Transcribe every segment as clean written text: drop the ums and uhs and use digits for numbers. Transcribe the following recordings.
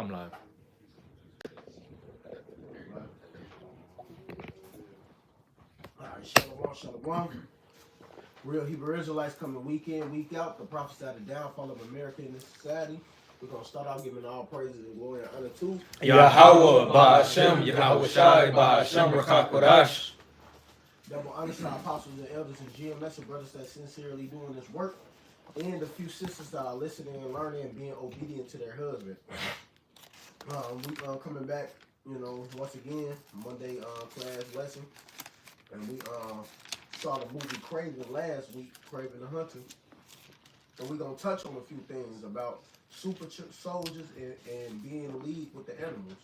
I'm live. Alright, Shalom, Shalom. Real Hebrew Israelites coming week in, week out. The prophesy the downfall of America in this society. We're going to start out giving all praises and glory and honor to Yahweh, Ba'ashem, Yahweh Shai, Ba'ashem, Rakakwadash. double honor to our apostles and elders and GMS and brothers that sincerely doing this work, and a few sisters that are listening and learning and being obedient to their husband. We coming back, once again, Monday class lesson. And we saw the movie Kraven last week, Kraven the Hunter. And we're going to touch on a few things about super soldiers and being lead with the animals.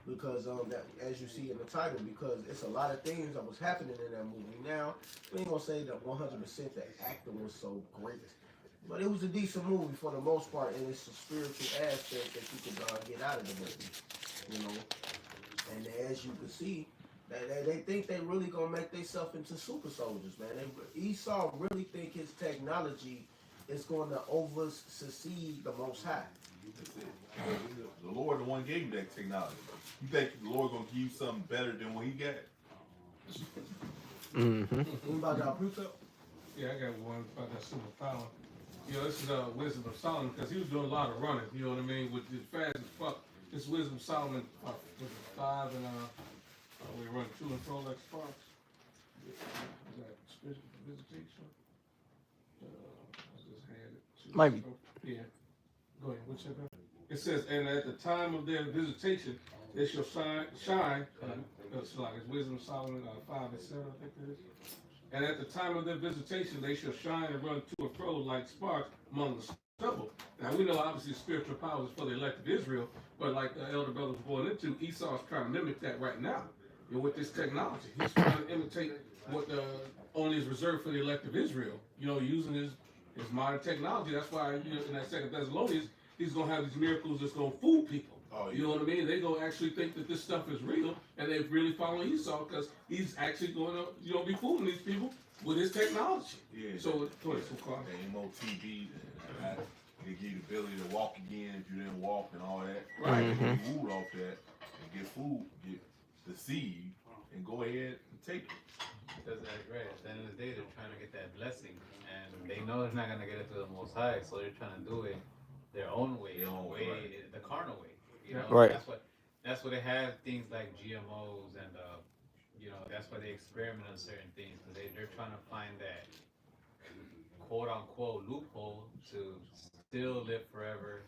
Because that, as you see in the title, because it's a lot of things that was happening in that movie. Now, we ain't going to say that 100% the acting was so great. But it was a decent movie for the most part, and it's a spiritual aspect that you can get out of the movie. And as you can see, they think they really gonna make themselves into super soldiers, man. Esau really think his technology is going to succeed the Most High. That's it. The Lord the one gave you that technology. You think the Lord gonna give you something better than what he got? Anybody got proof up? Yeah, I got one about that superpower. This is Wisdom of Solomon, because he was doing a lot of running, you know what I mean, with his fast as fuck. This Wisdom of Solomon was 5 and we run to and fro like sparks. I got spiritual visitation. I just had it. Might be. Yeah. Go ahead. What's that? It says, and at the time of their visitation, they shall shine. It's Wisdom of Solomon 5 and 7, I think it is. And at the time of their visitation, they shall shine and run to and fro like sparks among the stubble. Now, we know obviously spiritual powers is for the elect of Israel, but like the elder brother was going into, Esau is trying to mimic that right now with this technology. He's trying to imitate what only is reserved for the elect of Israel, using his modern technology. That's why, in that second Thessalonians, he's going to have these miracles that's going to fool people. Oh, yeah. You know what I mean? They're going to actually think that this stuff is real, and they're really following Esau because he's actually going to, be fooling these people with his technology. Yeah. So, go ahead, MOTB, they give you the ability to walk again if you didn't walk and all that. Right. You get food off that and get food, get the seed, and go ahead and take it. Because at the end of the day, they're trying to get that blessing, and they know they're not going to get it through the Most High, so they're trying to do it their own way, the carnal way. Right. That's why they have things like GMOs, and that's why they experiment on certain things, because they're trying to find that quote unquote loophole to still live forever,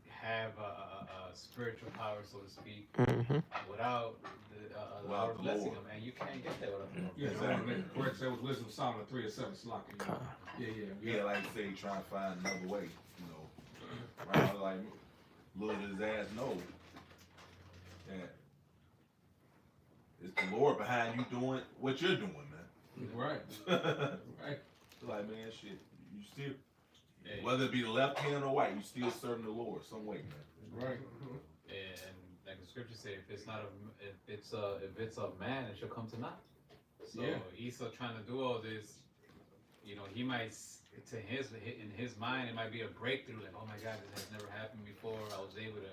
have a spiritual power, so to speak, without the Lord blessing them, and you can't get that without the Lord. Yeah, exactly. Correct. That was Wisdom of Solomon 3 and 7. Yeah, like you say, trying to find another way, Right? Like, little does his ass know that it's the Lord behind you doing what you're doing, man. Right. Right. Like, man, shit, you still, whether it be the left hand or right, you still serving the Lord some way, man. Right. And like the scripture say, if it's a man, it shall come to naught. So Esau trying to do all this, he might, in his mind, it might be a breakthrough. Like, oh my God, this has never happened before. I was able to,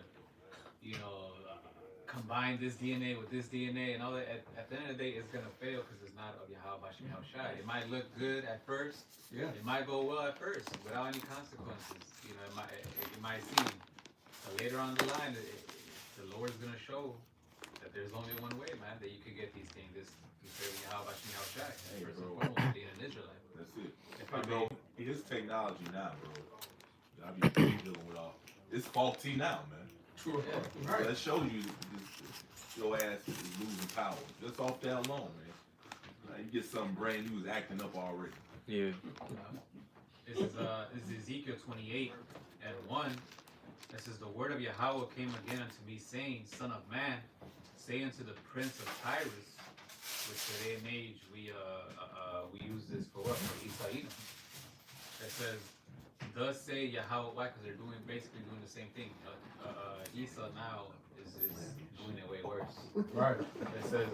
combine this DNA with this DNA and all that. At the end of the day, it's gonna fail because it's not of Yahweh Shai. It might look good at first. Yeah. It might go well at first without any consequences. It might seem. But later on the line, the Lord's gonna show that there's only one way, man, that you could get these things. This serving Yahweh Shai. First and foremost, being an Israelite. That's it. His technology now, bro. I be dealing with all. It's faulty now, man. True. Yeah. Right. That shows you your ass is losing power. Just off that alone, man. You get something brand new is acting up already. Yeah. This is Ezekiel 28 and 1. It says, the word of Yahweh came again unto me, saying, Son of man, say unto the prince of Tyrus, which today in age we use this for what? For Esau. It says, thus say Yahweh, why? Because they're basically doing the same thing. Esau now is doing it way worse. Right. It says,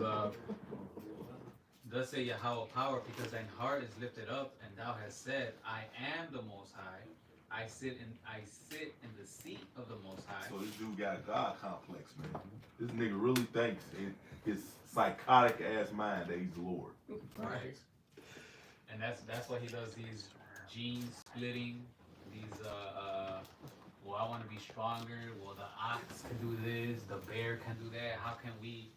thus say Yahweh power, because thine heart is lifted up, and thou hast said, I am the Most High. I sit in the seat of the Most High. So this dude got a God complex, man. This nigga really thinks in his psychotic ass mind that he's the Lord. Right. And that's why he does these gene splitting, these well, I want to be stronger. Well, the ox can do this, the bear can do that. How can we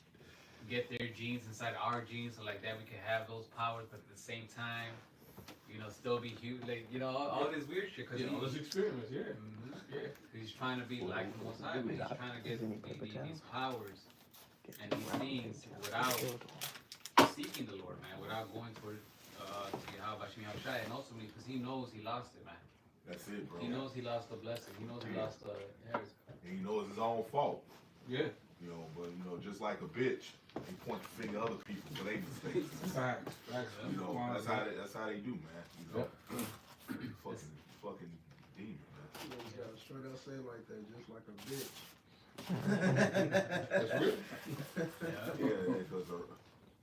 get their genes inside our genes so like that we can have those powers, but at the same time, still be huge, like all this weird shit. Cause all this experiments, he's trying to be like the Most High, but he's trying to get these powers and these things without seeking the Lord, man, without going toward Yahweh Shai, and also because he knows he lost it, man. That's it, bro. He knows he lost the blessing. He knows he lost the inheritance. And he knows it's his own fault. Yeah. But just like a bitch, he point the finger at other people for their mistakes. Facts. That's how they do, man. Fucking demon, man. You gotta straight up say it like that, just like a bitch. That's real. Yeah, because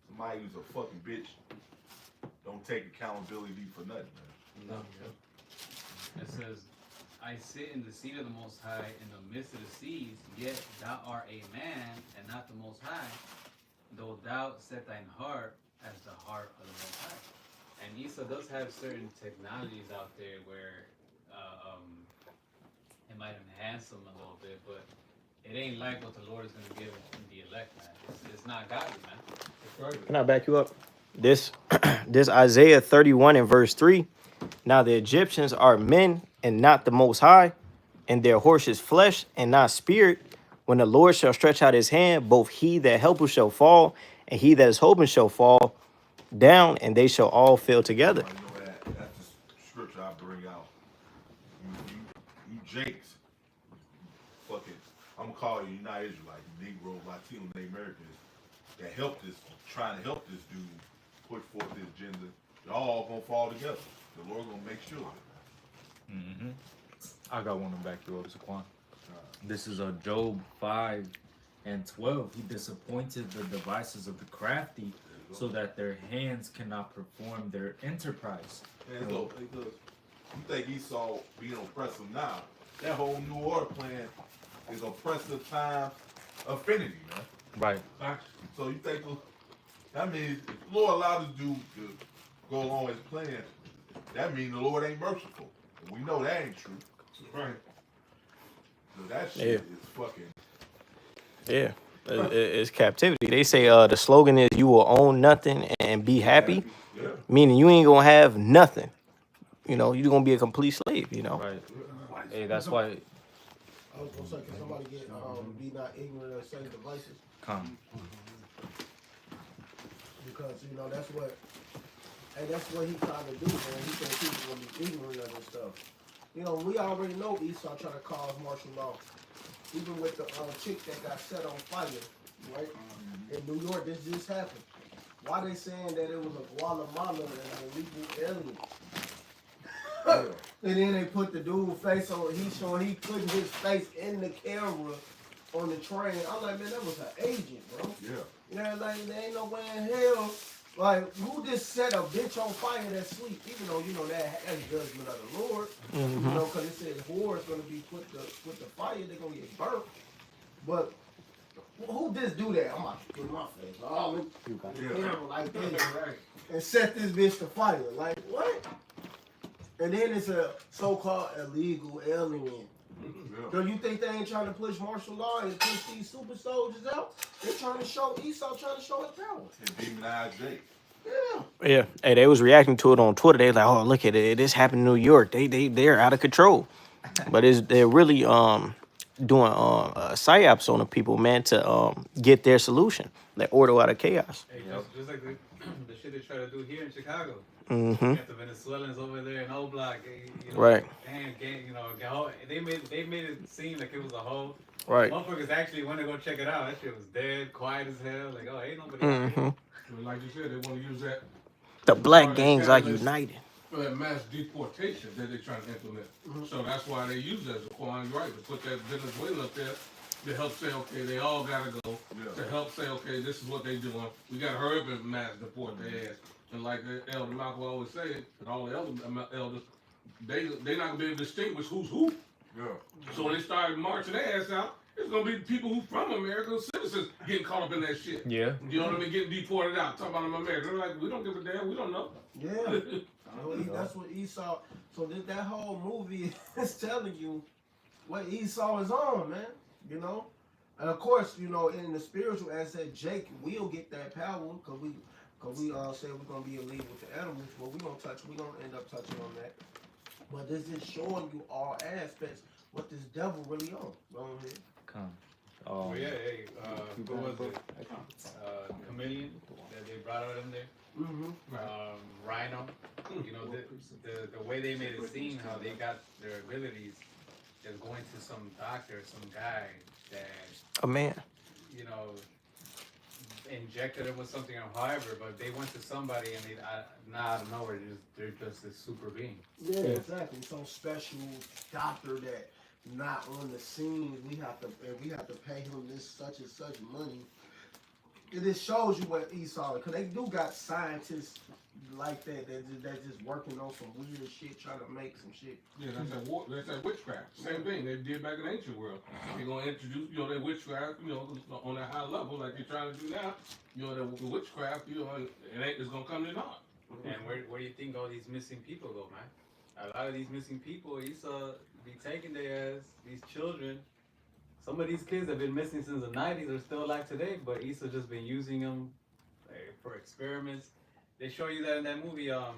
somebody who's a fucking bitch don't take accountability for nothing, man. No. It says, I sit in the seat of the Most High in the midst of the seas, yet thou art a man and not the Most High, though thou set thine heart as the heart of the Most High. And Esau does have certain technologies out there where it might enhance them a little bit, but it ain't like what the Lord is going to give the elect, man. It's not godly, man. Can I back you up? This Isaiah 31 and verse 3. Now the Egyptians are men and not the Most High, and their horses flesh and not spirit. When the Lord shall stretch out his hand, both he that helpeth shall fall, and he that is hoping shall fall down, and they shall all fail together. That's the scripture I bring out. You Jakes, fucking, I'm gonna call you not Israelite, Negro, Latino, Native Americans that trying to help this dude push forth this agenda. Y'all all gonna fall together. The Lord gonna make sure of it. Mm-hmm. I got one to back you up, Zaquan. This is Job 5 and 12. He disappointed the devices of the crafty so that their hands cannot perform their enterprise. And look, because you think Esau being oppressive now, that whole New Order plan is oppressive time affinity, man. Right. So you think that means if the Lord allowed this dude to go along his plan, that means the Lord ain't merciful. And we know that ain't true. Right. So that shit is fucking. Yeah, it's captivity. They say the slogan is "You will own nothing and be happy," meaning you ain't gonna have nothing. You're gonna be a complete slave. Right. Hey, that's why. I was gonna say, can somebody get be not ignorant of Satan's devices? Come. Because that's what he trying to do, man. He think people gonna be ignorant of this stuff. We already know Esau trying to cause martial law. Even with the chick that got set on fire, right? In New York, this just happened. Why they saying that it was a Guatemala and an illegal alien? And then they put the dude's face on. He putting his face in the camera on the train. I'm like, man, that was an agent, bro. Yeah. Like there ain't no way in hell. Like, who just set a bitch on fire that's sleep? Even though, that has judgment of the Lord. Because it says whore is going to be put the fire. They're going to get burnt. But who just do that? I'm about to put my face. Oh, like this. And set this bitch to fire. Like, what? And then it's a so-called illegal alien. Do you think they ain't trying to push martial law and push these super soldiers out? They're trying to show Esau, trying to show his power. And demonize Jake. Yeah. Hey, they was reacting to it on Twitter. They like, oh, look at it. This happened in New York. They're out of control. But they're really doing psyops on the people, man, to get their solution. They order out of chaos. Hey, just like the shit they try to do here in Chicago. Mm-hmm. Got the Venezuelans over there in old block, Right. And they made it seem like it was a hole. Right. Motherfuckers actually went to go check it out. That shit was dead, quiet as hell. Like, ain't nobody. Mm-hmm. Like you said, they want to use that. The black gangs are united. For that mass deportation that they're trying to implement. So that's why they use that as a quality right to put that Venezuela up there to help say, okay, they all gotta go. To help say, okay, this is what they doing. We gotta hurry up and mass deport their ass. And like the Elder Malcolm always said, and all the elders, they not gonna be able to distinguish who's who. Yeah. So when they started marching their ass out, it's gonna be the people who from America, citizens, getting caught up in that shit. Yeah. You know what I mean? Getting deported out. Talking about them Americans. They're like, we don't give a damn. We don't know. Yeah. That's what Esau. So that whole movie is telling you what Esau is on, man. You know, and of course, you know, in the spiritual aspect, Jake will get that power because we said we're gonna be in league with the animals. Well, we gonna end up touching on that. But this is showing you all aspects what this devil really on. Go ahead. Come. Oh yeah, hey, who was it? Chameleon that they brought out in there. Mm-hmm. Rhino. You know, the way they made it seem how they got their abilities is going to some doctor, some guy that, A man. you know, injected it with something or however, but they went to somebody and they out of nowhere they're just this super being. Yeah, exactly. Some special doctor that not on the scene. We have to pay him this such and such money. It just shows you what Esau, because they do got scientists like that just working on some weird shit, trying to make some shit. Yeah, that's that witchcraft. Same thing they did back in the ancient world. They're gonna introduce, you know, that witchcraft, you know, on that high level like you're trying to do now. You know, the witchcraft, you know, it's gonna come to naught. And where do you think all these missing people go, man? A lot of these missing people, Esau be taking their ass, these children. Some of these kids have been missing since the 90s are still alive today, but Esau just been using them for experiments. They show you that in that movie, what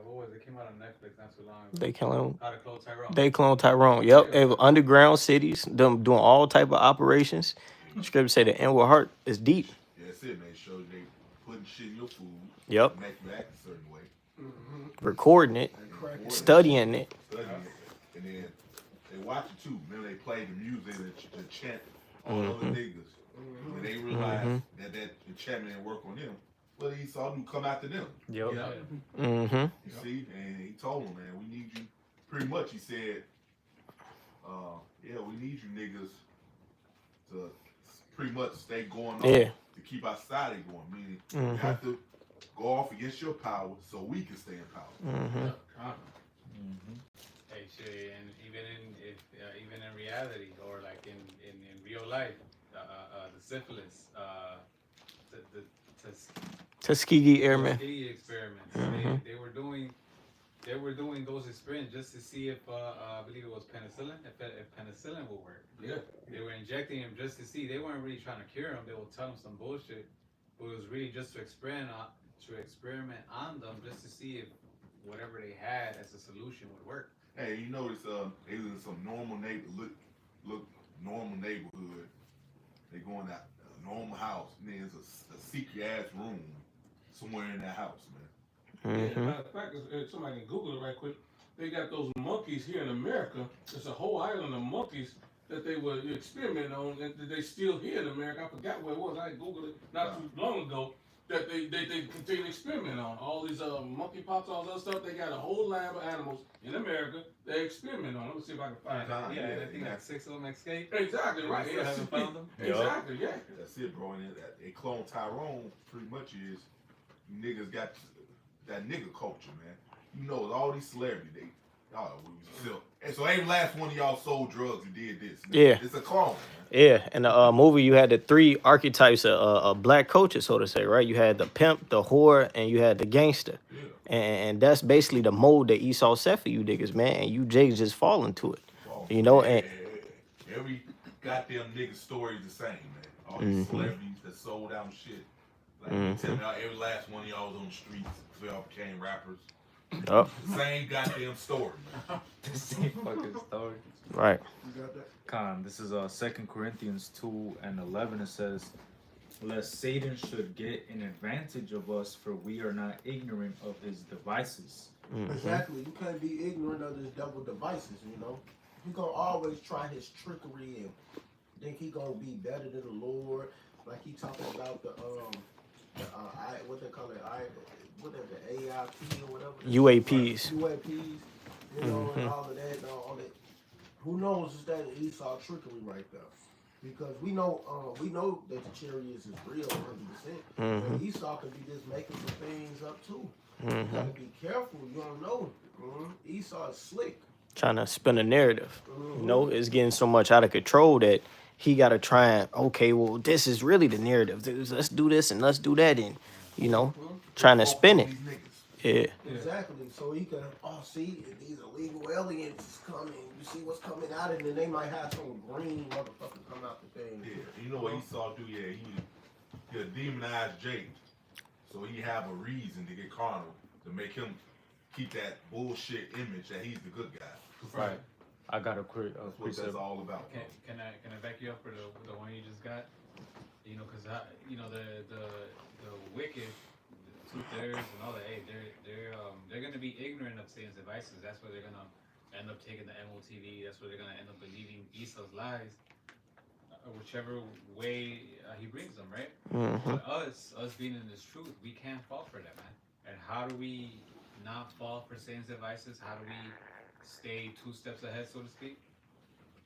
was it? It came out on Netflix not too long ago. They clone. How to Clone Tyrone. They clone Tyrone. Yep. They were underground cities, them doing all type of operations. Scripture say the inward heart is deep. Yeah, that's it, man. It shows they putting shit in your food. Yep. Make you act a certain way. Recording it, studying it. Studying it. And then they watch it too. Remember they play the music and chant all other niggas. When they realize that enchantment didn't work on them, well, Esau knew come after them. Yep. Yeah. Mm-hmm. You see? And he told them, man, we need you. Pretty much he said, yeah, we need you niggas to pretty much stay going on Yeah. to keep our society going. Meaning you have to go off against your power so we can stay in power. Mm-hmm. Hey, shit, and even in reality or like in real life, the syphilis, the Tuskegee Airmen. Tuskegee experiments. They were doing those experiments just to see if I believe it was penicillin, if penicillin will work. Yeah. They were injecting him just to see. They weren't really trying to cure him. They would tell him some bullshit, but it was really just to experiment on them just to see if whatever they had as a solution would work. Hey, you notice they was in some normal look normal neighborhood. They go in that normal house, and there's a secret ass room somewhere in that house, man. Yeah, matter of fact, if somebody can Google it right quick. They got those monkeys here in America. There's a whole island of monkeys that they were experimenting on, and they still here in America. I forgot where it was. I Googled it not too long ago. That they continue to experiment on all these monkey pox, all that stuff. They got a whole lab of animals in America they experiment on. Let me see if I can find it. Yeah, and I think like 6 of them escaped. Exactly right. They still haven't found them. Exactly, yeah. That's it, bro. And they clone Tyrone pretty much is niggas got that nigga culture, man. You know, all these celebrities, and so every last one of y'all sold drugs and did this. Yeah. It's a clone, man. Yeah, in the movie, you had the three archetypes of black coaches, so to say, right? You had the pimp, the whore, and you had the gangster. Yeah. And that's basically the mold that Esau set for you niggas, man. And you Jakes just fall into it. Well, You know, and every goddamn nigga story is the same, man. All these celebrities that sold out and shit. Like, you tell me how every last one of y'all was on the streets, so y'all became rappers. oh, Same goddamn story, man. The same fucking story. right. You got that? Con, this is 2 Corinthians 2:11. It says, lest Satan should get an advantage of us, for we are not ignorant of his devices. Exactly. You can't be ignorant of this devil devices, you know. He gonna always try his trickery and think he gonna be better than the Lord. Like he talking about the what they call it, whatever, the AIP or whatever. UAPs. UAPs, you know, and all of that, and all that. Who knows is that Esau trickery right there? Because we know that the chariots is real 100%. Mhm. But Esau could be just making some things up too. You Mhm. gotta be careful. You don't know. Esau is slick. Trying to spin a narrative. You know, Mhm. it's getting so much out of control that he got to try and, okay, well, this is really the narrative. Let's do this and let's do that. And, you know, trying to Focus spin on it. these niggas. Yeah. Exactly. So he can, see, these illegal aliens is coming. You see what's coming out, and then they might have some green motherfucker come out the thing. Yeah, you know what Esau do? Yeah, he'll demonize Jake, so he have a reason to get carnal to make him keep that bullshit image that he's the good guy. Right. I got a quick That's what precept. that's all about. Can I back you up for the one you just got? You know, because you know the wicked, the 2/3 and all that. Hey, they're gonna be ignorant of Satan's devices. That's where they're gonna end up taking the MOTV. That's where they're gonna end up believing Esau's lies, whichever way he brings them, right? Mhm. But us being in this truth, we can't fall for that, man. And how do we not fall for Satan's devices? How do we stay 2 steps ahead, so to speak?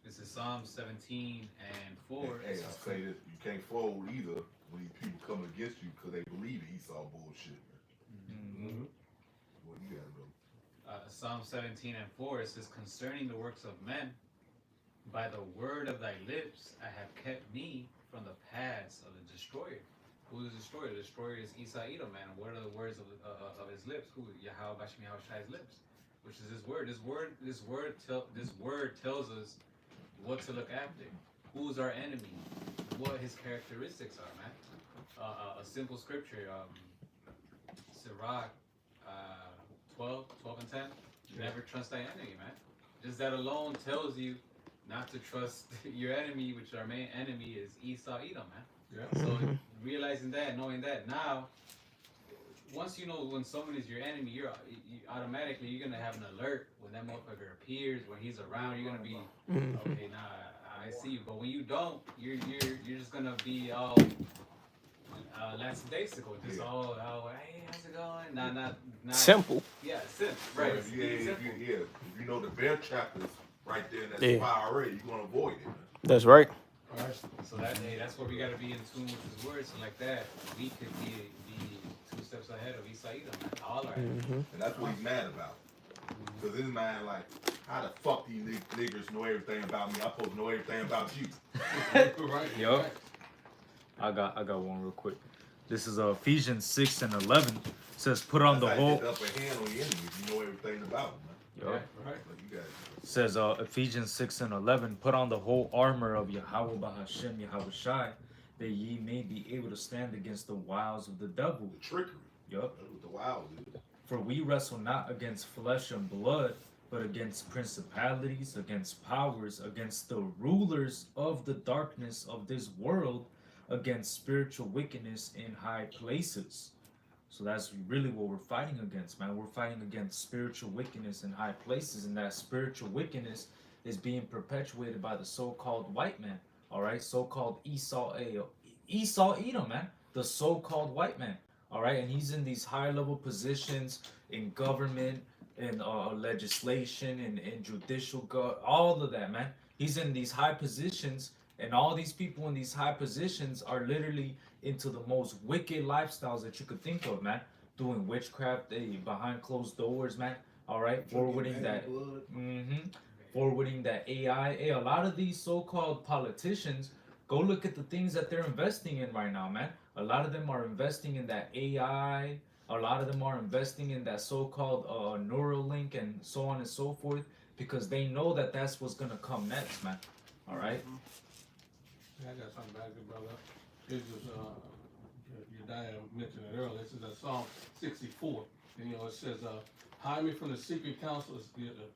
This is Psalm 17 and 4. Hey, I say this: you can't fold either when these people come against you because they believe Esau bullshit. Mm-hmm. What you got, bro? Psalm 17 and 4, it says, concerning the works of men, by the word of thy lips, I have kept me from the paths of the destroyer. Who is the destroyer? The destroyer is Esau Edom, man. What are the words of his lips? Who? Yahweh Bashmi Yahushai's lips, which is his word. This word tells us what to look after, who's our enemy, what his characteristics are, man. A simple scripture, Sirach 12 and 10, never trust thy enemy, man. Just that alone tells you not to trust your enemy, which our main enemy is Esau Edom, man. Yeah. So realizing that, knowing that, now, once you know when someone is your enemy, you automatically you're gonna have an alert when that motherfucker appears, when he's around. You're gonna be okay. Nah, I see you. But when you don't, you're just gonna be all lackadaisical, just all hey, how's it going? Not Simple. Yeah, simple. Right. Yeah. If you know the bear trap is right there in that Yeah. spot already, you're gonna avoid it. That's right. All right. So that's where we gotta be in tune with his words. So like that, we could be 2 steps ahead of Esau Edom, man. All our enemies. Mhm. And that's what he's mad about. Because his mind like, how the fuck these niggers know everything about me? I'm supposed to know everything about you. Right. Yup. Right. I got one real quick. This is Ephesians 6 and 11. It says, put on the That's how you whole. get the upper hand on your enemy if you know everything about them, man. Yup. Right. Like you guys. It says Ephesians 6 and 11. Put on the whole armor of Yahweh Bahashem Yahushai, that ye may be able to stand against the wiles of the devil. The trickery. Yup. That's what the wild is. For we wrestle not against flesh and blood, but against principalities, against powers, against the rulers of the darkness of this world, against spiritual wickedness in high places. So that's really what we're fighting against, man. We're fighting against spiritual wickedness in high places, and that spiritual wickedness is being perpetuated by the so-called white man, all right? So-called Esau Edom, man. The so-called white man, all right? And he's in these high-level positions in government, in legislation, and judicial, all of that, man. He's in these high positions, and all these people in these high positions are literally into the most wicked lifestyles that you could think of, man. Doing witchcraft behind closed doors, man. All right, forwarding that, forwarding that AI. Hey, a lot of these so-called politicians, go look at the things that they're investing in right now, man. A lot of them are investing in that AI. A lot of them are investing in that so-called Neuralink and so on and so forth, because they know that that's what's gonna come next, man. All right. Yeah, I got something back there, brother. This is Yediah mentioned it earlier. This is Psalm 64. And, it says, hide me from the secret counsel.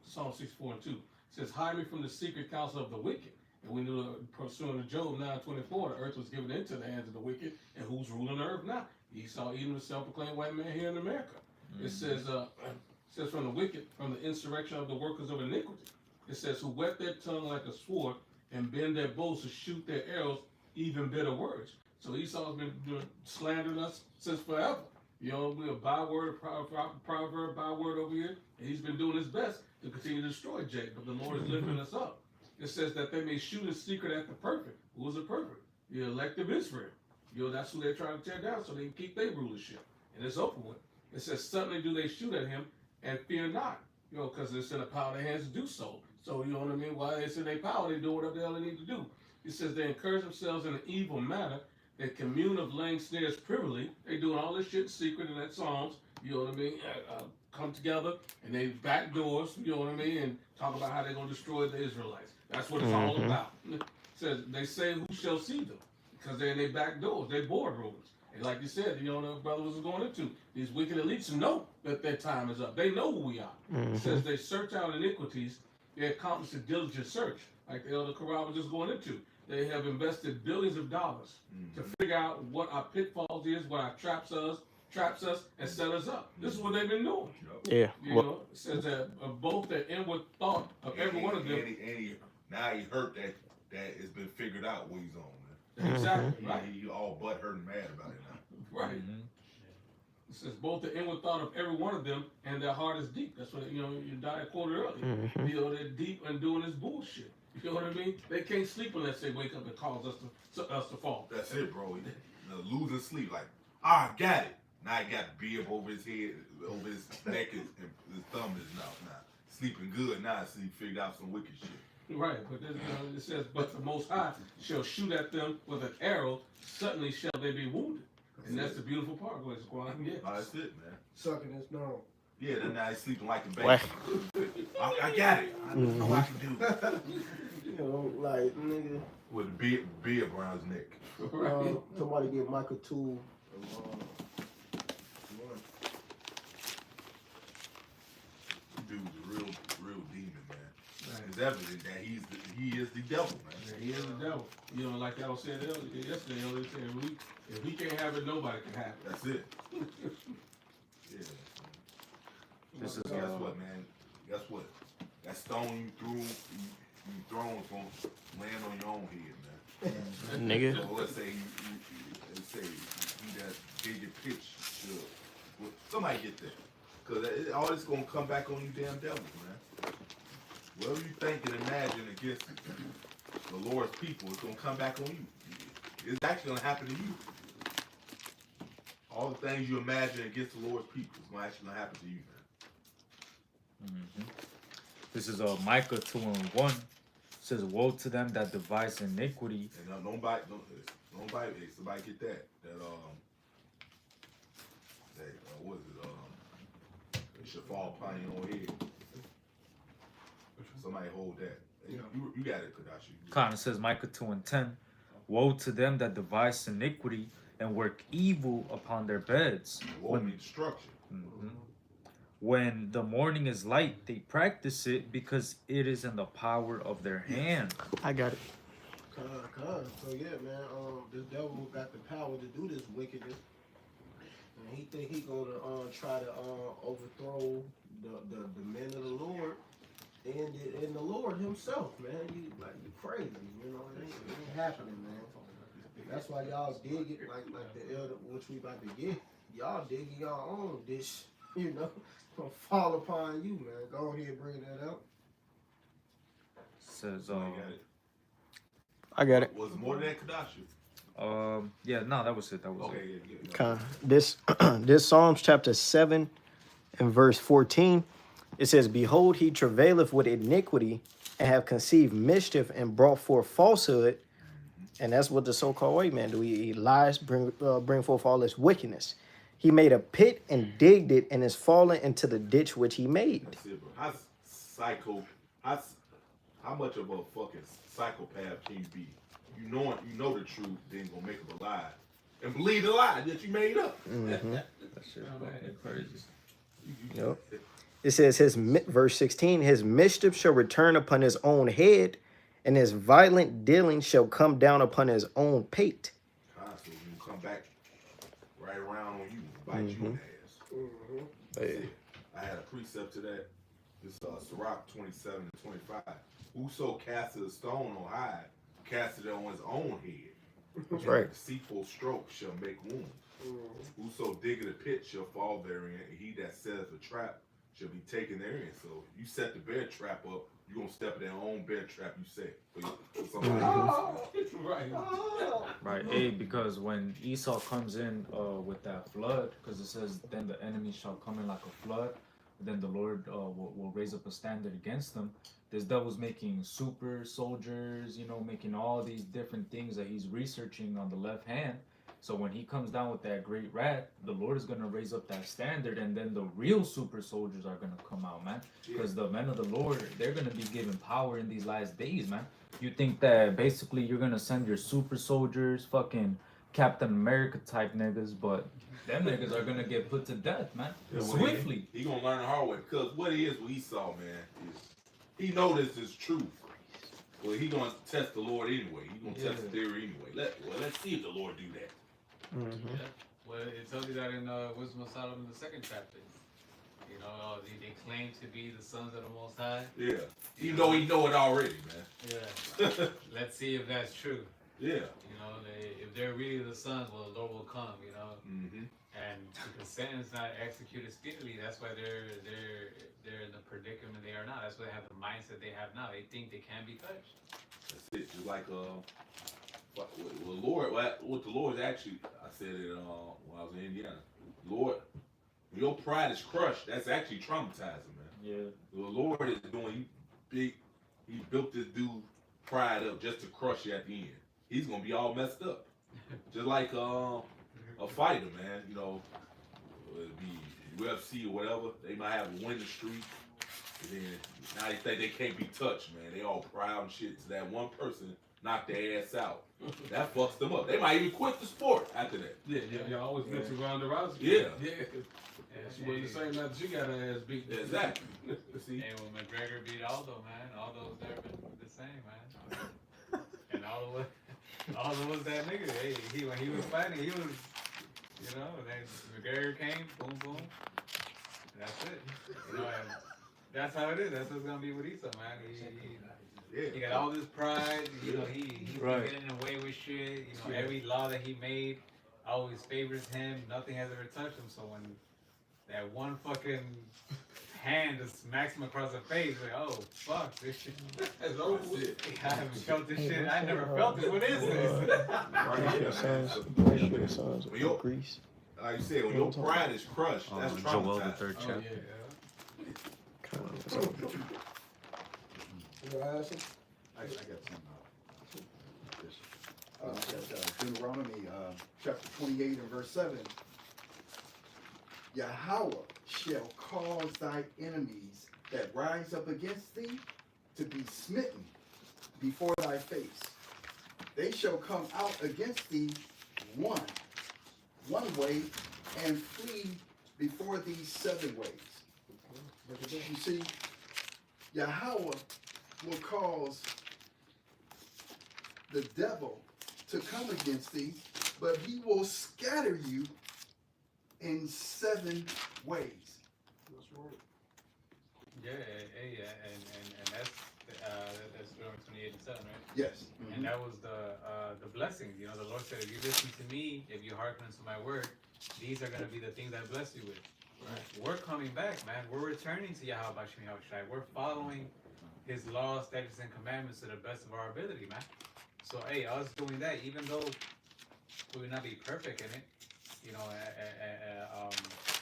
Psalm 64 and 2. It says, hide me from the secret counsel of the wicked. And we knew, pursuing to Job 9:24, the earth was given into the hands of the wicked, and who's ruling the earth now? Esau, even the self-proclaimed white man here in America. It says, from the wicked, from the insurrection of the workers of iniquity. It says, who whet their tongue like a sword and bend their bows to shoot their arrows, even bitter words. So Esau's been slandering us since forever. We're a byword, proverb, byword over here, and he's been doing his best to continue to destroy Jacob. But the Lord is lifting us up. It says that they may shoot in secret at the perfect. Who is the perfect? The elect of Israel. That's who they're trying to tear down so they can keep their rulership. And it's over with. It says, suddenly do they shoot at him and fear not. Because it's in the power of their hands to do so. So, you know what I mean? While it's in their power, they do whatever the hell they need to do. It says they encourage themselves in an evil manner. They commune of laying snares privily. They doing all this shit in secret in that Psalms. You know what I mean? Come together and they back doors, you know what I mean? And talk about how they're going to destroy the Israelites. That's what it's all about. It says, they say, who shall see them? Because they're in their back doors, their boardrooms. And like you said, the brother was going into, these wicked elites know that their time is up. They know who we are. It says they search out iniquities. They accomplish a diligent search, like the Elder Corral was just going into. They have invested billions of dollars to figure out what our pitfalls is, what our traps us, and set us up. This is what they've been doing. Yeah. It says that both the inward thought of every one of them. Now he hurt that it's been figured out what he's on, man. Exactly. Right. He all but hurt and mad about it now. Right. It says both the inward thought of every one of them and their heart is deep. That's what your diet quoted earlier. They're deep and doing this bullshit. You know what I mean? They can't sleep unless they wake up and cause us to fall. That's it, bro. Losing sleep, like, I got it. Now he got the beard over his head, over his neck, and his thumb is out now. Sleeping good now, so he figured out some wicked shit. Right, but it says, but the Most High shall shoot at them with an arrow, suddenly shall they be wounded. And that's the beautiful part, boys. Yeah. Oh, that's it, man. Sucking his nose. Yeah, then now he's sleeping like a baby. I got it. I know what I can do. Like, nigga. With a beard around his neck. Somebody get Michael 2. Dude's a real demon, man. Right. It's evident that he is the devil, man. Yeah, he is the devil. Like I said yesterday, if we can't have it, nobody can have it. That's it. Yeah. Guess what, man? Guess what? That stone you thrown is gonna land on your own head, man. Nigga. So let's say he that bigger pitch should. Somebody get that. Because all this going to come back on you damn devils, man. Whatever you think and imagine against the Lord's people, it's going to come back on you. It's actually going to happen to you. All the things you imagine against the Lord's people is going to actually happen to you, man. This is Micah 2:1. It says, woe to them that devise iniquity. And somebody get that. What is it? It should fall upon your own head. Somebody hold that. You got it, Kadashi. Kind of says Micah 2:10. Woe to them that devise iniquity and work evil upon their beds. Woe means destruction. When the morning is light, they practice it because it is in the power of their hand. I got it. So yeah, man, this devil got the power to do this wickedness. And he think he gonna try to overthrow the men of the Lord and the Lord himself, man. You crazy, it ain't happening, man. That's why y'all dig it like the elder, which we about to get. Y'all digging y'all own dish, gonna fall upon you, man. Go ahead and bring that up. Says I got it. Was it more than that, Kadashi? Yeah, no, that was it. That was it. This Psalms chapter 7 and verse 14, it says, behold, he travaileth with iniquity and have conceived mischief and brought forth falsehood. And that's what the so-called white man do. He lies, bring forth all this wickedness. He made a pit and digged it and is fallen into the ditch which he made. That's it, bro. How much of a fucking psychopath can you be? You know the truth, then gonna make up a lie and believe the lie that you made up. that shit crazy. Yep. It says verse 16, his mischief shall return upon his own head, and his violent dealing shall come down upon his own pate. So you come back right around on you, bite you in the ass. I had a precept to that. This Sirach 27 and 25. Whoso casteth a stone on high, casteth it on his own head. That's right. Deceitful stroke shall make wounds. Whoso diggeth a pit shall fall therein, and he that setteth a trap shall be taken therein. So you set the bear trap up, you're gonna step in their own bear trap you set for somebody else. Right. Right, because when Esau comes in with that flood, because it says, then the enemy shall come in like a flood, then the Lord will raise up a standard against them. This devil's making super soldiers, making all these different things that he's researching on the left hand. So when he comes down with that great rat, the Lord is going to raise up that standard, and then the real super soldiers are going to come out, man. Because the men of the Lord, they're going to be given power in these last days, man. You think that basically you're going to send your super soldiers, fucking Captain America type niggas, but them niggas are going to get put to death, man. Yeah, well, Swiftly. He gonna learn the hard way, because what it is with Esau, man, is he know this is truth. Well, he gonna test the Lord anyway. He gonna test the theory anyway. Let's see if the Lord do that. Mm-hmm. Yeah. Well, it tells you that in Wisdom of Solomon, the 2nd chapter. You know, they claim to be the sons of the Most High. Yeah. Even though he know it already, man. Yeah. Let's see if that's true. Yeah. You know, if they're really the sons, well, the Lord will come. You know. Mm-hmm. And because sentence not executed speedily, that's why they're in the predicament they are now. That's why they have the mindset they have now. They think they can be touched. That's it. Just like what the Lord is actually, I said it when I was in Indiana. Lord, when your pride is crushed, that's actually traumatizing, man. Yeah. The Lord is doing he built this dude pride up just to crush you at the end. He's gonna be all messed up. Just like a fighter, man, whether it be UFC or whatever, they might have a winning streak, and then now they think they can't be touched, man. They all proud and shit. So that one person knocked their ass out. That fucks them up. They might even quit the sport after that. Yeah, you always meant to Ronda Rousey. Yeah. She wasn't the same after she got her ass beat. Exactly. See? And when McGregor beat Aldo, man, Aldo was there the same, man. And Aldo was that nigga. Hey, when he was fighting, he was, then McGregor came, boom, boom. And that's it. And that's how it is. That's what's gonna be with Esau, man. He got all this pride. He's Right. getting away with shit. Every law that he made always favors him. Nothing has ever touched him. So when that one fucking hand just smacks him across the face, like, oh fuck, this shit is over with. I haven't felt this shit. I never felt it. What is this? Greece. Like you said, when your pride is crushed, that's Joel the traumatizing. 3rd chapter. I got some. Deuteronomy chapter 28 and verse 7. Yahweh shall cause thy enemies that rise up against thee to be smitten before thy face. They shall come out against thee one way, and flee before thee 7 ways. You see, Yahweh will cause the devil to come against thee, but he will scatter you in 7 ways. Yeah, and that's Deuteronomy 28 and 7, right? Yes. And that was the blessings. The Lord said, if you listen to me, if you hearken unto my word, these are going to be the things I bless you with. Right. We're coming back, man. We're returning to Yahweh Bashim Yahushai. We're following his laws, statutes, and commandments to the best of our ability, man. So, hey, us doing that, even though we will not be perfect in it,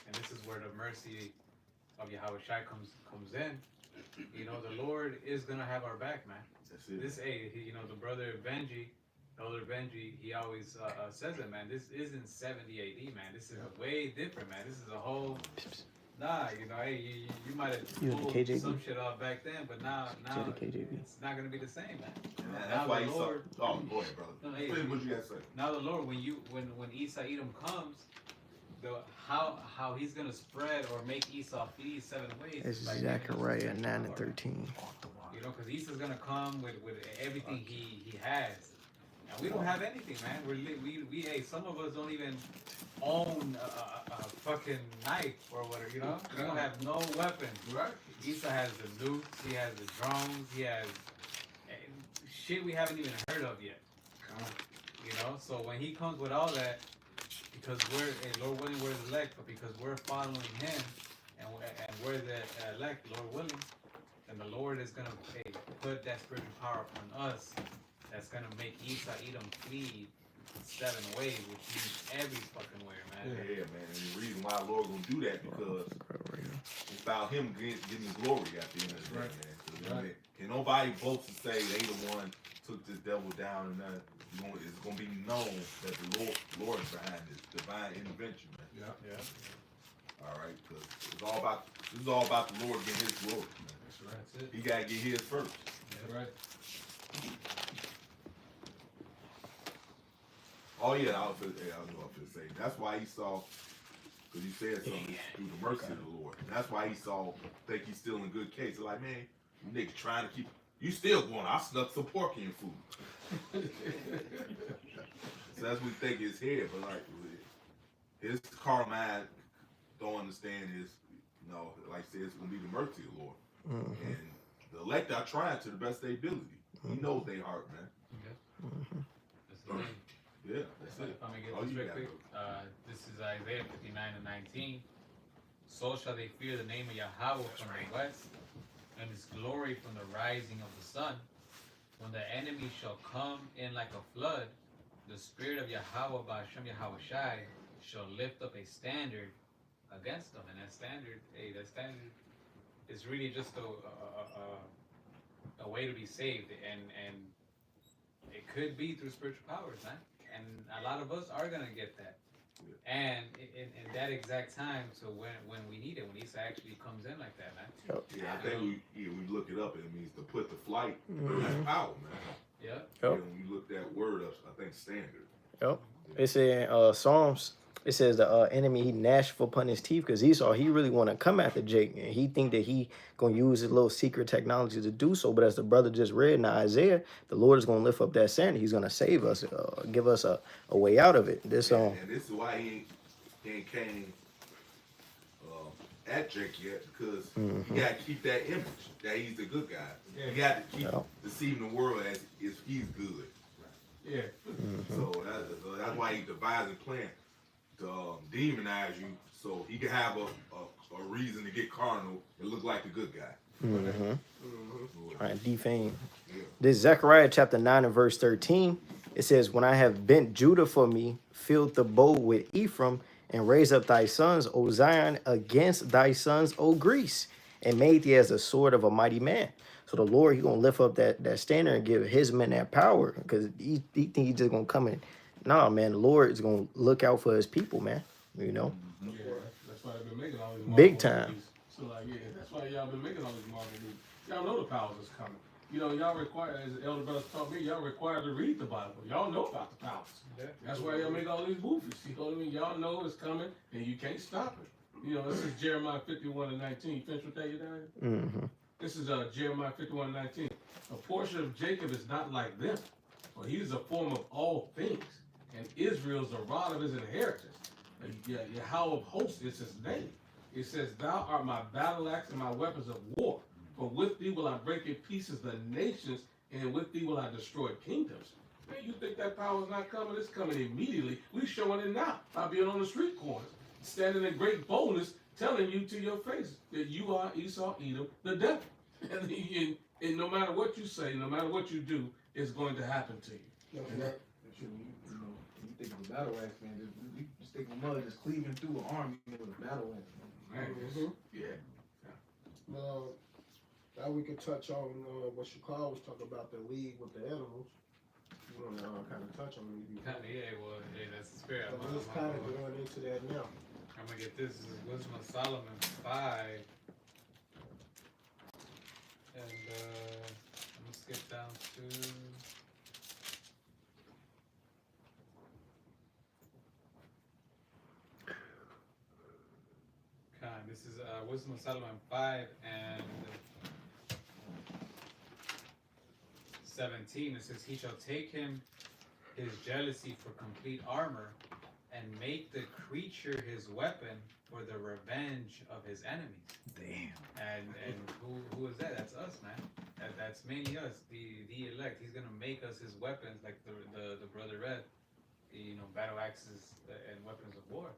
and this is where the mercy of Yahweh Shai comes in. The Lord is gonna have our back, man. That's it. This, the brother Benji, Elder Benji, he always says it, man. This isn't 70 AD, man. This is way different, man. This is a whole. Nah, hey, you might have pulled some shit off back then, but now it's not gonna be the same, man. And now that's why the Lord. Oh, go ahead, brother. No, hey, what you gotta say? Now the Lord, when Esau Edom comes, how he's gonna spread or make Esau flee 7 ways. It's Zechariah 9 and 13. Because Esau's gonna come with everything he has. And we don't have anything, man. We some of us don't even own a fucking knife or whatever. We don't have no weapons. Right. Esau has the nukes. He has the drones. He has shit we haven't even heard of yet. So when he comes with all that, because Lord willing, we're the elect, but because we're following him and we're the elect, Lord willing, then the Lord is gonna put that spiritual power upon us. That's gonna make Esau Edom flee 7 ways, which means every fucking way, man. Yeah, man. And the reason why the Lord gonna do that because it's about Him getting glory at the end of the day, man. So, Right. can nobody boast to say they the one took this devil down and that? It's gonna be known that the Lord is behind this divine intervention, man. Yeah. Yeah. All right, because this is all about the Lord getting His glory, man. That's right. That's it. He gotta get His first. That's right. Oh yeah, I was gonna say that's why Esau, because he said something through the mercy of the Lord. And that's why Esau think he's still in good case. They're like, man, you niggas trying to keep you still going. I snuck some pork in your food. So that's what we think his head, but like his carnal mind don't understand his, like I said, it's gonna be the mercy of the Lord. Mm-hmm. And the elect are trying to the best of their ability. He knows they heart, man. Okay. Mm-hmm. That's the thing. Yeah, that's it. If I'm gonna get Oh, this you real got quick, this is Isaiah 59:19. So shall they fear the name of Yahweh from the west, and His glory from the rising of the sun. When the enemy shall come in like a flood, the spirit of Yahweh Ba'ashem Yahweh Shai shall lift up a standard against them. And that standard is really just a way to be saved. And it could be through spiritual powers, man. And a lot of us are gonna get that. And in that exact time, so when we need it, when Isa actually comes in like that, man. Yeah, I think we look it up and it means to put to flight. Mhm. That's power, man. Yeah. Yep. Yeah, when you look that word up, I think standard. Yep. It's in Psalms. It says the enemy he gnashed upon his teeth because Esau he really want to come after Jake and he think that he gonna use his little secret technology to do so. But as the brother just read in Isaiah, the Lord is gonna lift up that standard. He's gonna save us, give us a way out of it. This And this is why he ain't came at Jake yet because he got to keep that image that he's the good guy. He got to keep deceiving the world as if he's good. Yeah. So that's why he devised a plan to demonize you so he can have a reason to get carnal and look like the good guy. Mm-hmm. Mm-hmm. Right, defame. Yeah. This Zechariah chapter 9 and verse 13. It says, when I have bent Judah for me, filled the bow with Ephraim, and raised up thy sons, O Zion, against thy sons, O Greece, and made thee as the sword of a mighty man. So the Lord, he gonna lift up that standard and give his men that power, because he think he's just gonna come in. Nah, man, the Lord is gonna look out for his people, man. You know, Yeah, that's why they've been making all these Big Marvel time. movies. So like, yeah, that's why y'all been making all these Marvel movies. Y'all know the powers is coming. You know, y'all require, as the elder brothers taught me, y'all required to read the Bible. Y'all know about the powers. Yeah. That's why y'all make all these movies. You know what I mean? Y'all know it's coming, and you can't stop it. You know, this is Jeremiah 51 and 19. You finished with that, you down here? This is Jeremiah 51 and 19. A portion of Jacob is not like them, for he is a form of all things, and Israel is the rod of his inheritance. Yahweh of hosts is his name. It says, thou art my battle axe and my weapons of war. For with thee will I break in pieces the nations, and with thee will I destroy kingdoms. Man, you think that power is not coming? It's coming immediately. We showing it now by being on the street corners, standing in great boldness, telling you to your face that you are Esau, Edom, the devil. And no matter what you say, no matter what you do, it's going to happen to you. And that, You think of a battle axe, man. You just think of mud just cleaving through an army with a battle axe, man. Man, yeah. now we could touch on what Shakar was talking about, the league with the animals. You want to kind of touch on it? Kinda, yeah, well, yeah, that's the spirit. But let's kind of going into that now. I'm gonna get this. This is Wisdom of Solomon 5. And I'm gonna skip down to this is Wisdom of Solomon 5 and 17. It says, he shall take him his jealousy for complete armor, and make the creature his weapon for the revenge of his enemies. Damn. And who is that? That's us, man. That's mainly us, the elect. He's gonna make us his weapons, like the brother read, battle axes and weapons of war.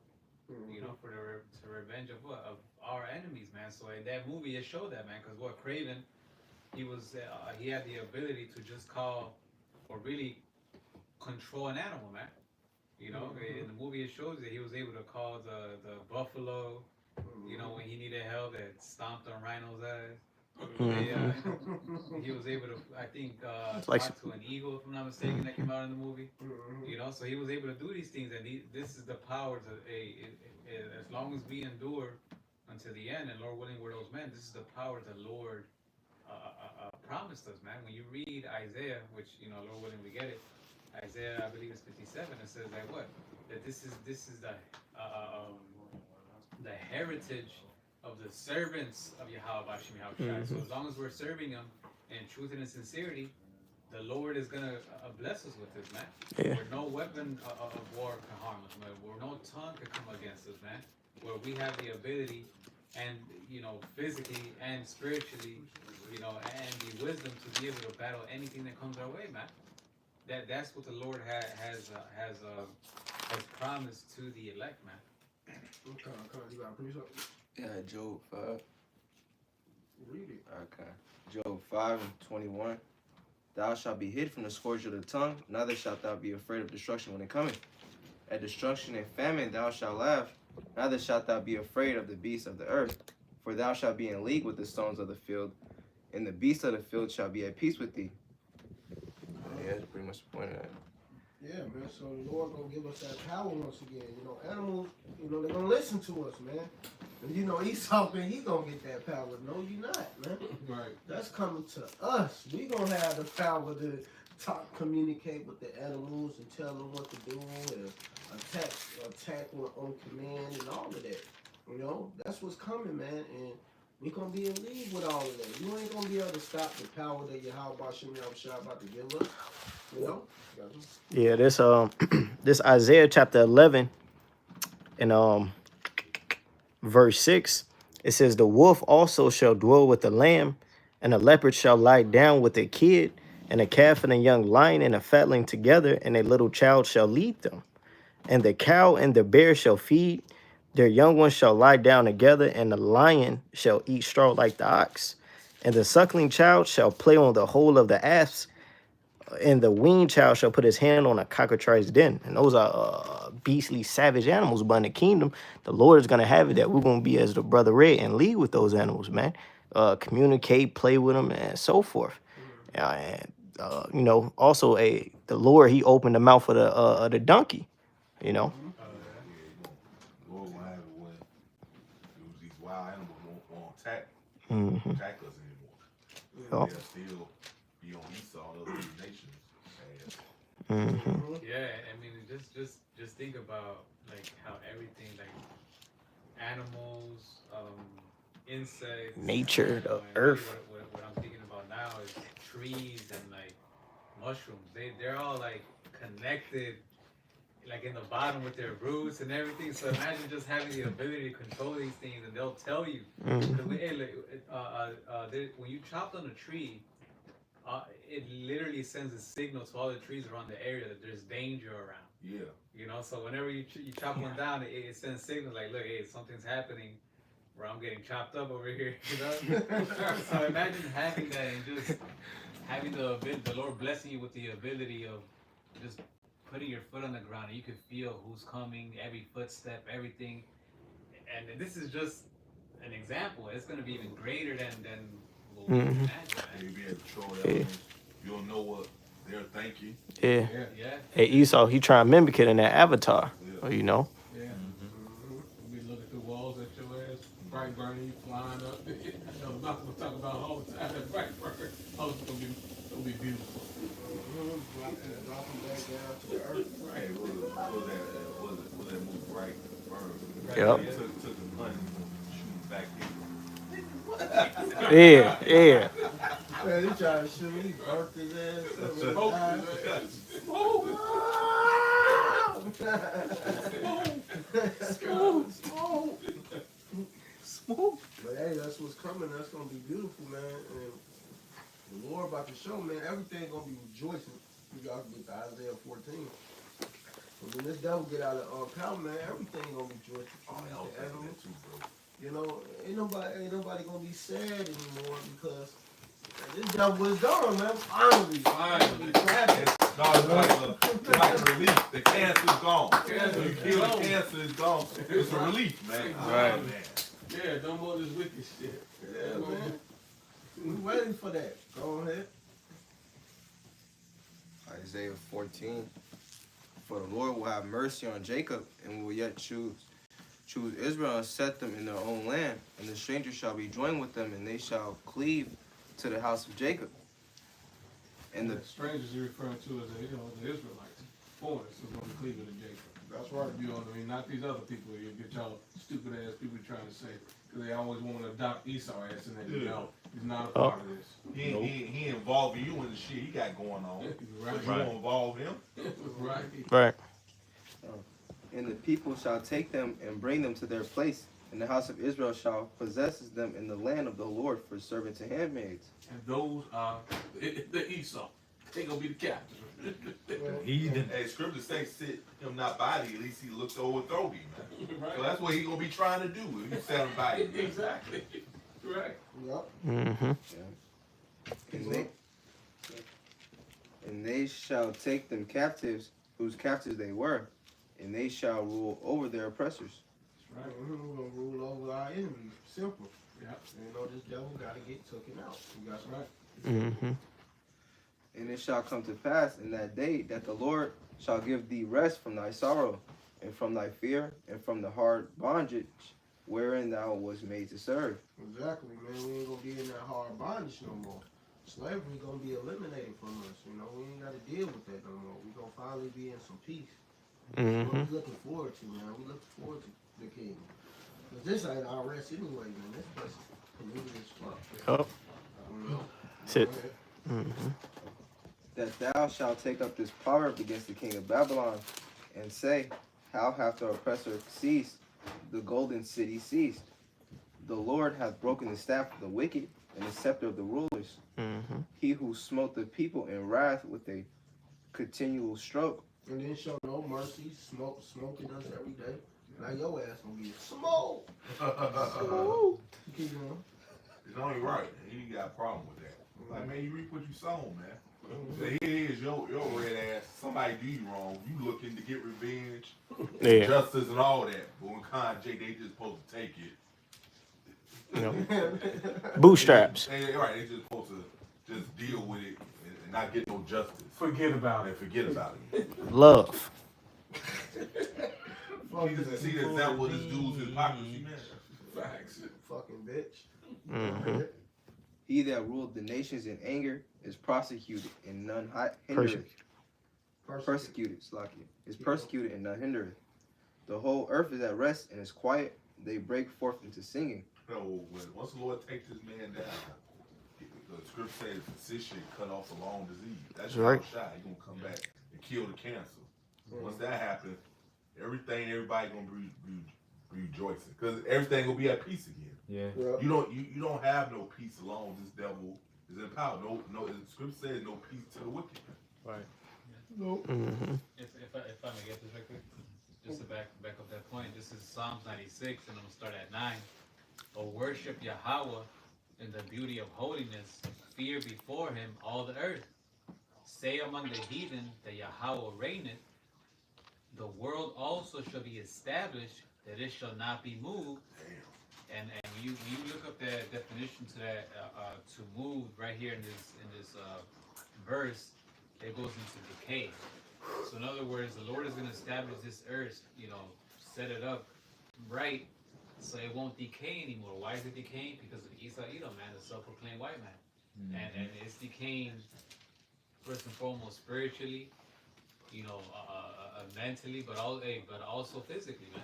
For the revenge of what? Of our enemies, man. So in that movie, it showed that, man. Because Kraven he had the ability to just call or really control an animal, man. You know, in the movie it shows that he was able to call the buffalo. You know, when he needed help, that stomped on Rhino's ass. He was able to, I think, It's like talk to an eagle, if I'm not mistaken, that came out in the movie. You know, so he was able to do these things, and this is the power to, as long as we endure until the end, and Lord willing, we're those men. This is the power the Lord promised us, man. When you read Isaiah, which Lord willing, we get it. Isaiah, I believe it's 57. It says that what? That this is the heritage of the servants of Yahweh Bashim Yahushua. So as long as we're serving Him in truth and in sincerity, the Lord is gonna bless us with this, man. Yeah. Where no weapon of war can harm us, man. Where no tongue can come against us, man. Where we have the ability, and physically and spiritually, and the wisdom to be able to battle anything that comes our way, man. That's what the Lord has promised to the elect, man. Okay, you got to preach something? Yeah, Job 5. Read it. Okay. Job 5:21. Thou shalt be hid from the scourge of the tongue, neither shalt thou be afraid of destruction when it cometh. At destruction and famine thou shalt laugh, neither shalt thou be afraid of the beasts of the earth. For thou shalt be in league with the stones of the field, and the beasts of the field shall be at peace with thee. Yeah, that's pretty much the point of that. Yeah, man. So the Lord gonna give us that power once again. Animals, they're gonna listen to us, man. And Esau, man, he gonna get that power. No, you not, man. Right. That's coming to us. We gonna have the power to communicate with the animals and tell them what to do and attack on command and all of that. That's what's coming, man. And we gonna be in league with all of that. You ain't gonna be able to stop the power that Yahweh Bashim Yahushua about to give us. Yeah, this this Isaiah chapter 11 and verse 6, it says, the wolf also shall dwell with the lamb, and the leopard shall lie down with a kid, and a calf and a young lion and a fatling together, and a little child shall lead them. And the cow and the bear shall feed, their young ones shall lie down together, and the lion shall eat straw like the ox. And the suckling child shall play on the hole of the asps, and the weaned child shall put his hand on a cockatrice den. And those are beastly, savage animals. But in the kingdom, the Lord is going to have it that we're going to be, as the brother read, and lead with those animals, man. Communicate, play with them, and so forth. Also the Lord, He opened the mouth of the donkey, Lord will have it when these wild animals won't attack us anymore. They'll still be on Esau, other nations. Yeah, I mean, just think about like how everything, like animals, insects, nature, the and earth. Really what I'm thinking about now is trees and like mushrooms. They're all like connected, like in the bottom with their roots and everything. So imagine just having the ability to control these things, and they'll tell you. Because when you chop down a tree, it literally sends a signal to all the trees around the area that there's danger around. Yeah. So whenever you chop one down, it sends signals like, look, hey, something's happening where I'm getting chopped up over here. So imagine having that and just having the Lord blessing you with the ability of just putting your foot on the ground, and you can feel who's coming, every footstep, everything. And this is just an example. It's going to be even greater than what we imagine. You'll be able to control the elements. You'll know what they're thinking. Yeah. Yeah. Hey, Esau, he trying to mimic it in that avatar. Yeah. You know? Yeah. We looking through walls at your ass, bright burning, you flying up. I'm not gonna talk about all the time that bright burn. Oh, it's gonna be beautiful. Drop them back down to the earth. Right. Was that movie Right? Burn. Yep. Took the money, shoot back in. Yeah. Man, he tried to shoot me. He burnt his ass. Smoke. But hey, that's what's coming. That's gonna be beautiful, man. And the Lord about to show, man, everything gonna be rejoicing. You gotta get to Isaiah 14. And when this devil get out of power, man, everything gonna be joyful. I'll The take animals. that too, bro. Ain't nobody gonna be sad anymore because This devil was done, man. Finally. Finally. No, it's like a relief. The cancer's gone. When you kill the cancer, it's gone. It's a relief, man. Right. Oh, man. Yeah, no more of this wicked shit. Yeah, man. We ready for that. Go ahead. Isaiah 14. For the Lord will have mercy on Jacob and will yet choose Israel and set them in their own land, and the stranger shall be joined with them, and they shall cleave to the house of Jacob. And the strangers you're referring to as the Israelites, foreigners who's going to be cleaving to Jacob. That's right. You know what I mean? Not these other people. You get y'all stupid ass people trying to say because they always want to adopt Esau ass in that. You know, he's not a part of this. He involving you in the shit he got going on. Right. But you won't involve him. Right. Right. And the people shall take them and bring them to their place, and the house of Israel shall possess them in the land of the Lord for servants and handmaids. And those are the Esau. They gonna be the captives. Heathen. Hey, scripture say sit him not by thee, at least he looks over throw thee, man. Right. So that's what he gonna be trying to do if you set him by you. Exactly. Right. Yep. Mm-hmm. And they shall take them captives, whose captives they were, and they shall rule over their oppressors. That's right. We're gonna rule over our enemies. Simple. Yeah. You know, this devil gotta get taken out. That's right. Mm-hmm. And it shall come to pass in that day that the Lord shall give thee rest from thy sorrow, and from thy fear, and from the hard bondage wherein thou was made to serve. Exactly, man. We ain't gonna be in that hard bondage no more. Slavery gonna be eliminated from us. You know, we ain't gotta deal with that no more. We gonna finally be in some peace. What Mm-hmm. we looking forward to, man. We looking forward to the kingdom. Cause this ain't our rest anyway, man. This place is polluted as fuck. Oh, You know? sit. Go ahead. Mm-hmm. That thou shalt take up this proverb against the king of Babylon, and say, how hath the oppressor ceased, the golden city ceased? The Lord hath broken the staff of the wicked, and the scepter of the rulers. Mm-hmm. He who smote the people in wrath with a continual stroke. And then show no mercy, smoking us every day. Now your ass gonna get smoked. Keep going. It's only right. He got a problem with that. Like, man, you reap what you sow, man. So here it is, your red ass, somebody do you wrong. You looking to get revenge, Yeah. justice and all that. But when Jay, they just supposed to take it. You know. Bootstraps. Right, they just supposed to just deal with it and not get no justice. Forget about And forget about it. Love. See the example of this dude's hypocrisy, man. Facts. Fucking bitch. Mm-hmm. He that ruled the nations in anger is prosecuted, and none hindereth. Persecuted, Slakia. Is persecuted, and none hindereth. The whole earth is at rest and is quiet. They break forth into singing. So once the Lord takes this man down, the scripture says the physician cut off a long disease. That's right. shot. He's gonna come back and kill the cancer. Once that happens, everybody gonna be rejoicing because everything gonna be at peace again. Yeah. Yeah. You don't have no peace alone. This devil is in power. No. The scripture says no peace to the wicked. Right. Nope. Mm-hmm. If I may get this real quick, just to back up that point, this is Psalms 96, and I'm gonna start at 9. O worship Yahweh in the beauty of holiness, fear before him all the earth. Say among the heathen that Yahweh reigneth. The world also shall be established, that it shall not be moved. And when you look up the definition to that to move right here in this verse, it goes into decay. So in other words, the Lord is going to establish this earth, set it up right, so it won't decay anymore. Why is it decaying? Because of Esau Edom, man, the self-proclaimed white man, and it's decaying first and foremost spiritually, mentally, but also physically, man.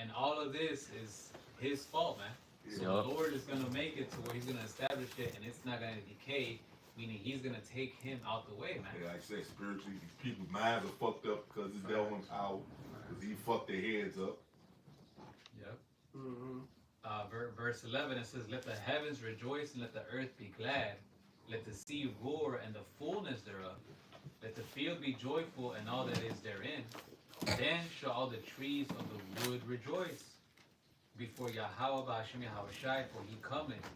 And all of this is his fault, man. So the Lord is gonna make it to where he's gonna establish it, and it's not gonna decay. Meaning he's gonna take him out the way, man. Yeah, like I say, spiritually, these people's minds are fucked up because the devil in power, because he fucked their heads up. Yep. Mm-hmm. Verse 11, it says, "Let the heavens rejoice and let the earth be glad. Let the sea roar and the fullness thereof. Let the field be joyful and all that is therein. Then shall all the trees of the wood rejoice before Yahweh Ba'ashem Yahushai, for he cometh.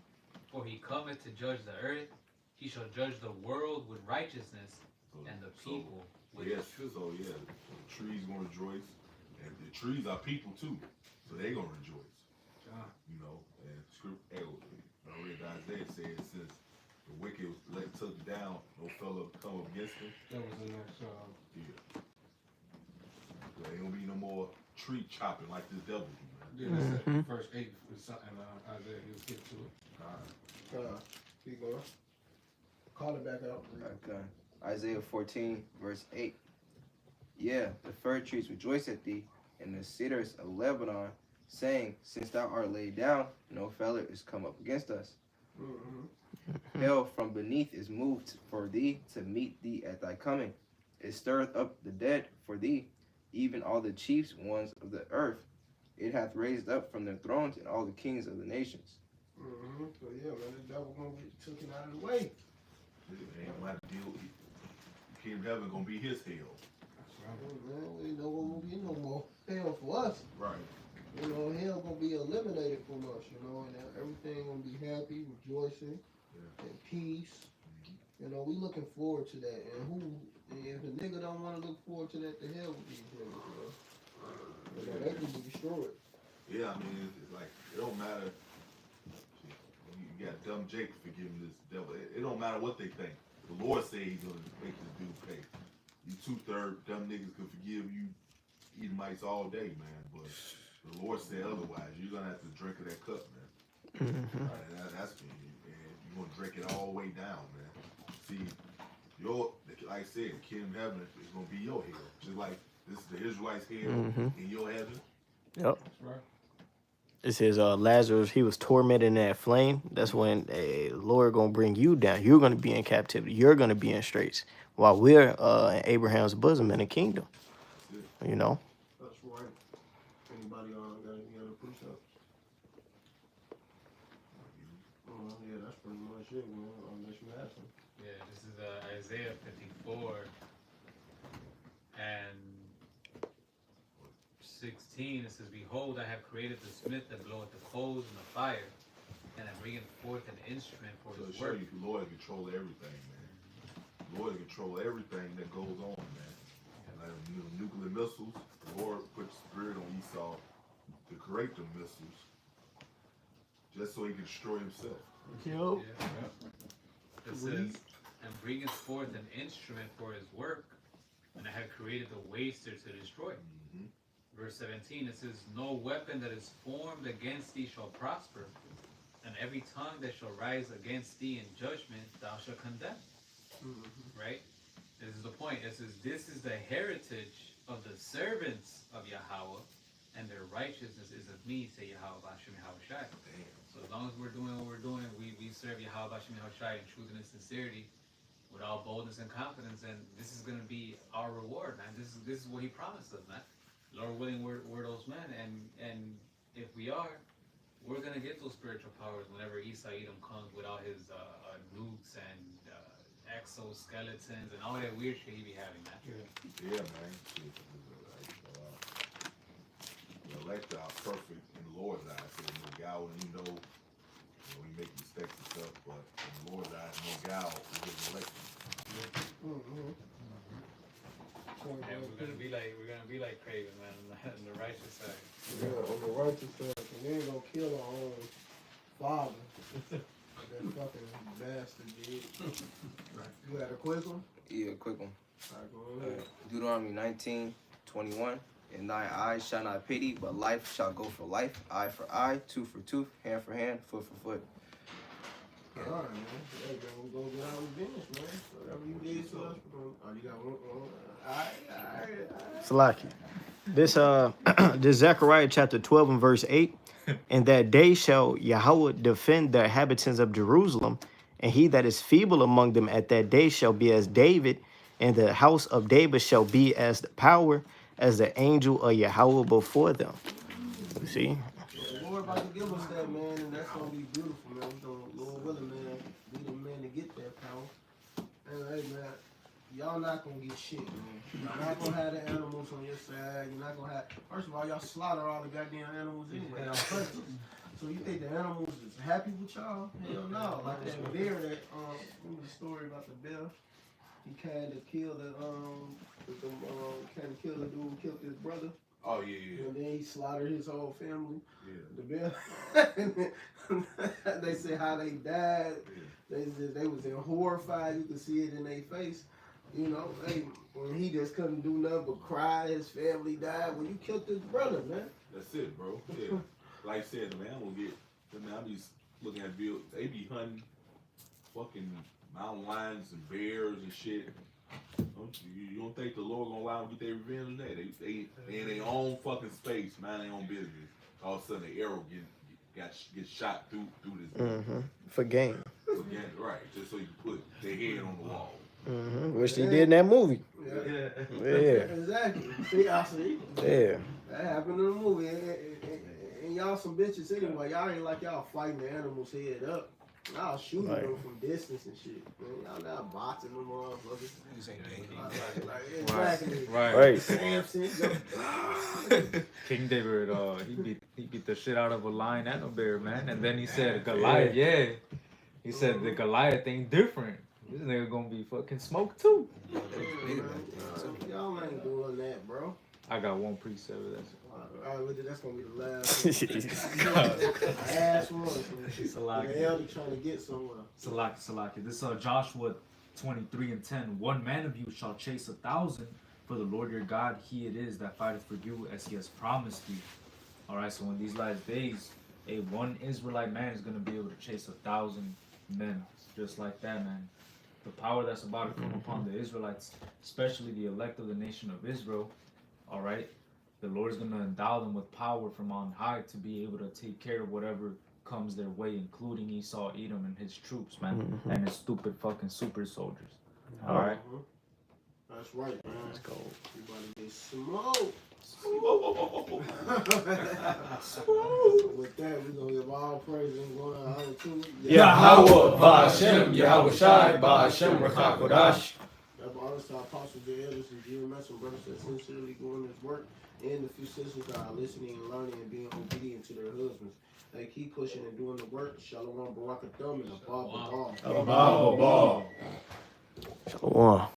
For he cometh to judge the earth. He shall judge the world with righteousness and the people with truth. So yeah, the trees gonna rejoice, and the trees are people too, so they gonna rejoice. You know, and script. I read Isaiah said since the wicked was took down, no fellow come up against him. That was the next. Yeah. There ain't gonna be no more tree chopping like this devil do, man. Yeah, that's that verse 8 was something Isaiah. He'll get to it. Keep going. Call it back out. Okay. Isaiah 14, verse 8. Yeah, the fir trees rejoice at thee, and the cedars of Lebanon, saying, since thou art laid down, no fellow is come up against us. Hell from beneath is moved for thee to meet thee at thy coming. It stirreth up the dead for thee, even all the chiefs ones of the earth. It hath raised up from their thrones and all the kings of the nations. So yeah, man, the devil gonna get taken out of the way. They ain't gonna have to deal with it. King of heaven gonna be his hell. Man, we know what will be no more hell for us. Right. You know, hell gonna be eliminated from us, you know, and everything gonna be happy, rejoicing, and peace. You know, we looking forward to that. And if the nigga don't want to look forward to that, the hell will be him, you know. You know, they can be destroyed. Yeah, I mean, it's like, it don't matter. You got dumb Jake forgiving this devil. It don't matter what they think. The Lord said he's gonna make this dude pay. You 2/3 dumb niggas can forgive you Edomites all day, man. But the Lord said otherwise. You're gonna have to drink of that cup, man. Right, that's me. And you're gonna drink it all the way down, man. See, like I said, the kingdom of heaven is gonna be your hell. Just like this is the Israelites' hell in your heaven. Yep. That's right. It says Lazarus, he was tormented in that flame. That's when the Lord gonna bring you down. You're gonna be in captivity. You're gonna be in straits while we're in Abraham's bosom in the kingdom. You know. That's right. Anybody got any other precepts? Yeah, that's pretty much it, man. Unless you have some. Yeah, this is Isaiah 54 and 16. It says, behold, I have created the smith that bloweth the coals in the fire, and I bringeth forth an instrument for So to his show work. you the Lord control everything, man. The Lord control everything that goes on, man. Like nuclear missiles, the Lord put the spirit on Esau to create the missiles, just so he can destroy himself. Yep. Yeah. It says, and bringeth forth an instrument for his work, and I have created the waster to destroy. Verse 17, it says, no weapon that is formed against thee shall prosper, and every tongue that shall rise against thee in judgment thou shalt condemn. Right? This is the point. It says, this is the heritage of the servants of Yahweh, and their righteousness is of me, say Yahweh Bashem Yahweh Shai. So as long as we're doing what we're doing, we serve Yahweh Bashem Yahweh Shai in truth and in sincerity, with all boldness and confidence, and this is going to be our reward, man. This is what he promised us, man. Lord willing, we're those men, and if we are, we're gonna get those spiritual powers whenever Esau Edom comes with all his nukes and exoskeletons and all that weird shit he be having, man. Yeah, man. The elect are perfect in the Lord's eyes. So no gal, and you know, we make mistakes and stuff, but in the Lord's eyes, no gal is his election. And we're gonna be like Kraven, man, on the righteous side. Yeah, on the righteous side. And we ain't gonna kill our own father. That fucking bastard did. You got a quick one? Yeah, quick one. Alright, go ahead. Deuteronomy 19:21. And thy eyes shall not pity, but life shall go for life, eye for eye, tooth for tooth, hand for hand, foot for foot. Alright, man. Hey, man, we're gonna get our revenge, man. Whatever you did to us, you got one. Alright. Salaki. This Zechariah chapter 12 and verse 8. In that day shall Yahweh defend the inhabitants of Jerusalem, and he that is feeble among them at that day shall be as David, and the house of David shall be as the power, as the angel of Yahweh before them. You see? The Lord about to give us that, man, and that's gonna be beautiful, man. We're gonna, Lord willing, man, be the man to get that power. And hey, man, y'all not gonna get shit, man. Y'all not gonna have the animals on your side. You're not gonna have. First of all, y'all slaughter all the goddamn animals anyway. Y'all hunt them. So you think the animals is happy with y'all? Hell no. Like that bear that remember the story about the bear? He kind of killed the dude who killed his brother. Oh yeah. And then he slaughtered his whole family. Yeah. The bear. They said how they died. Yeah. They said they was horrified. You could see it in their face. You know, when he just couldn't do nothing but cry. His family died. When you killed his brother, man. That's it, bro. Yeah. Like I said, the man will get. I be looking at bills. They be hunting fucking mountain lions and bears and shit. You don't think the Lord gonna allow them to get their revenge on that? They in their own fucking space, mind their own business. All of a sudden, the arrow get shot through this. Mm-hmm. For game. Again, right? Just so you can put their head on the wall. Mm-hmm. Which he did in that movie. Yeah. Yeah. Exactly. See, I see. Yeah. That happened in the movie. And y'all some bitches anyway. Y'all ain't like y'all fighting the animals head up. Y'all shooting them from distance and shit. Man, y'all not boxing them motherfuckers. Exactly. Right. King David, he beat the shit out of a lion and a bear, man. And then he said Goliath, he said the Goliath ain't different. This nigga gonna be fucking smoked too. Y'all ain't doing that, bro. I got one precept of that. Alright, that's gonna be the last one. Salaki. The elder trying to get somewhere. Salaki. This is Joshua 23:10. 1 man of you shall chase 1,000, for the Lord your God, he it is that fighteth for you as he has promised you. Alright, so in these last days, one Israelite man is gonna be able to chase 1,000 men. Just like that, man. The power that's about to come upon the Israelites, especially the elect of the nation of Israel, alright? The Lord is going to endow them with power from on high to be able to take care of whatever comes their way, including Esau, Edom, and his troops, man, and his stupid fucking super soldiers. All right? That's right, man. Let's go. You about to get smoked. With that, we're going to give all praise and glory and honor to Yahweh, Ba'ashem, Yahweh Shai, Ba'ashem, Rakakodash. That's honors to our apostles, the elders, and GMS, and brothers that sincerely doing this work, and the few sisters that are listening and learning and being obedient to their husbands. They keep pushing and doing the work. Shalom, Barakathum, and Abba Ball. Shalom.